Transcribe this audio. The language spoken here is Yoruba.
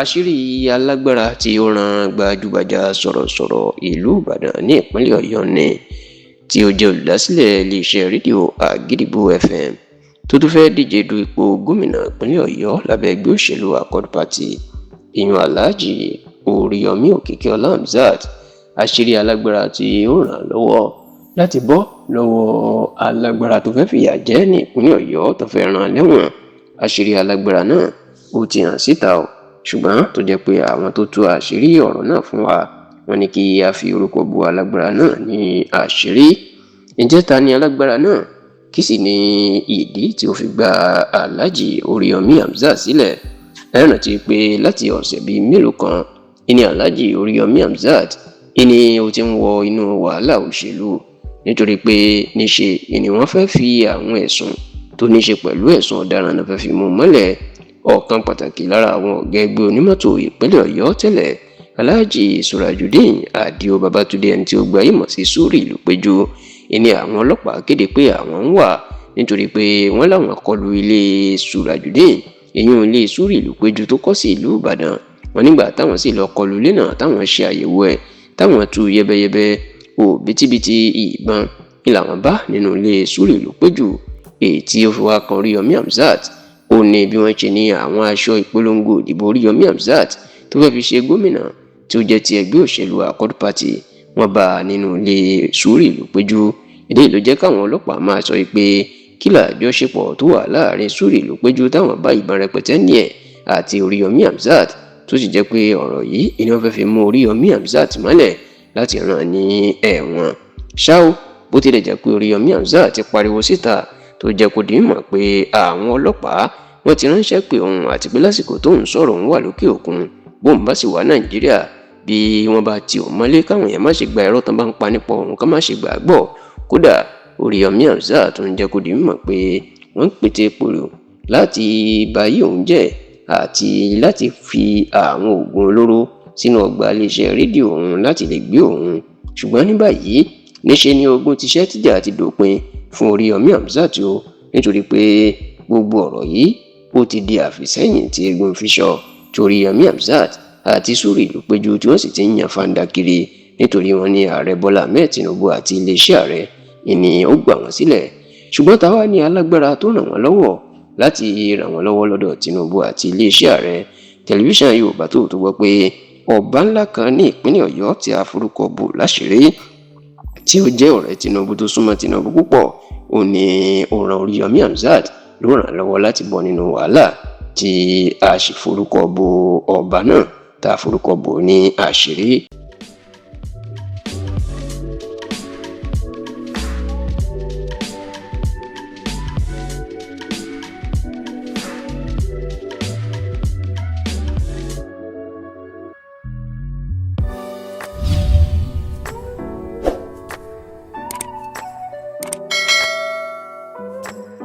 àṣírí alágbára tí ó ran gbajúgbajà sọ̀rọ̀sọ̀rọ̀ ìlú Ìbàdàn ní ìpínlẹ̀ Ọ̀yọ́ ni tí ó jẹ́ olùdásílẹ̀ iléeṣẹ́ rédíò Àgídìgbo FM tó tún fẹ́ẹ́ díje du ipò gómìnà ìpínlẹ̀ Ọ̀yọ́ lábẹ́ ẹgbẹ́ òṣèlú Accord Party ìyún Alhaji Oríyọmí Òkìkíọlá Hamzat. Àṣírí alágbára tí ó ràn lọ́wọ́ láti bọ́ lọ́wọ́ alágbára tó fẹ́ fìyà jẹ ní ìpínlẹ̀ Ọ̀yọ́ tó fẹ́ rán lẹ́wọ̀n. Àṣírí alágbára náà ó ti hàn síta o, ṣùgbọ́n tó jẹ́ pé àwọn tó tú àṣírí ọ̀rọ̀ náà fún wa wọ́n ní kí a fi orúkọ bo alágbára náà ní àṣírí. Ǹjẹ́ ta ni alágbára náà? Kí sì ni ìdí tí ó fi gba Alhaji Oríyọmí Hamzat sílẹ̀? Ẹ rántí pé láti ọ̀sẹ̀ bíi mélòó kan ìní Alhaji Oríyọmí Hamzat ìní ó ti ń wọ inú wàhálà òṣèlú nítorí pé níṣe ìní wọ́n fẹ́ fi àwọn ẹ̀sùn tó níṣe pẹ̀lú ẹ̀sùn ọ̀daràn náà fẹ́ fi mú mọ́lẹ̀. Ọ̀kan pàtàkì lára àwọn ọ̀gá ẹgbẹ́ onímọ́tò ìpínlẹ̀ Ọ̀yọ́ tẹ́lẹ̀ Alhaji Surajudeen Adio Babatunde ẹni tí ó gbayé mọ̀ sí Suri Ìlúpéjú ìní àwọn ọlọ́pàá kéde pé àwọn ń wà nítorí pé wọ́n láwọn kọlu ilé Surajudeen ìyún ilé Suri Ìlúpéjú tó kọ́ sí ìlú Ìbàdàn. Wọ́n nígbà táwọn sì lọ kọlu ilé náà táwọn ṣe àyẹ̀wò ẹ̀ táwọn tú yẹbẹyẹbẹ òbítíbitì ìbọn ni làwọn bá nínú ilé Suri Ìlúpéjú èyí tí ó fi wá kan Oríyọmí Hamzat. Ó ní bí wọ́n ṣe ní àwọn aṣọ ìpolongo ìdìbò Oríyọmí Hamzat tó fẹ́ fi ṣe gómìnà tí ó jẹ́ ti ẹgbẹ́ òṣèlú Accord Party wọ́n bá a nínú ilé Suri Ìlúpéjú. Èyí ló jẹ́ káwọn ọlọ́pàá máa sọ pé kí làjọṣepọ̀ tó wà láàrin Suri Ìlúpéjú táwọn bá ìbọn rẹpẹtẹ ní ẹ̀ àti Oríyọmí Hamzat tó sì jẹ́ pé ọ̀rọ̀ yìí ni wọ́n fẹ́ fi mú Oríyọmí Hamzat mọ́lẹ̀ láti rán ní ẹ̀wọ̀n. Ṣá o, bó tilẹ̀ jẹ́ pé Oríyọmí Hamzat ti pariwo síta tó jẹ́ kó di mímọ̀ pé àwọn ọlọ́pàá wọ́n ti ránṣẹ́ pé òun àti pé lásìkò tó ń sọ̀rọ̀ òun wà lókè òkun bóun bá sì wà Nàìjíríà bí wọ́n bá ti òun mọ́lé káwọn èèyàn má ṣe gba ẹ̀rọ tán bá ń pa nípa òun ká má ṣe gbà gbọ́. Kódà Oríyọmí Hamzat tó ń jẹ́ kó di mímọ̀ pé wọ́n ń pète pòrò láti bayé òun jẹ́ àti láti fi àwọn oògùn olóró sínú ọgbà iléeṣẹ́ rédíò òun láti lè gbé òun. Ṣùgbọ́n ní báyìí níṣe ni ogun tiṣẹ́ tíjà ti dópin fún Oríyọmí Hamzat o, nítorí pé gbogbo ọ̀rọ̀ yìí ó ti di àfìsẹ́yìn tí egun fi sọ tí Oríyọmí Hamzat àti Suri Ìlúpéjú tí wọ́n sì ti ń yan fanda kiri nítorí wọ́n ní ààrẹ Bọ́lá Ahmed Tinubu àti iléeṣẹ́ ààrẹ ìní ó gbà wọ́n sílẹ̀. Ṣùgbọ́n táwa ní alágbára tó ràn wọ́n lọ́wọ́ láti ràn wọ́n lọ́wọ́ lọ́dọ̀ Tinubu àti iléeṣẹ́ ààrẹ. Tẹlifíṣàn Yorùbá tó gbọ́ pé ọba ńlá kan ní ìpínlẹ̀ Ọ̀yọ́ tí a forúkọ bò láṣìírí tí ó jẹ́ ọ̀rẹ́ Tinubu tó súnmọ́ Tinubu púpọ̀ ó ní ọ̀ràn Oríyọmí Hamzat ló ràn lọ́wọ́ láti bọ́ nínú wàhálà tí a sì forúkọ bò ọba náà tá a forúkọ bò ní àṣírí.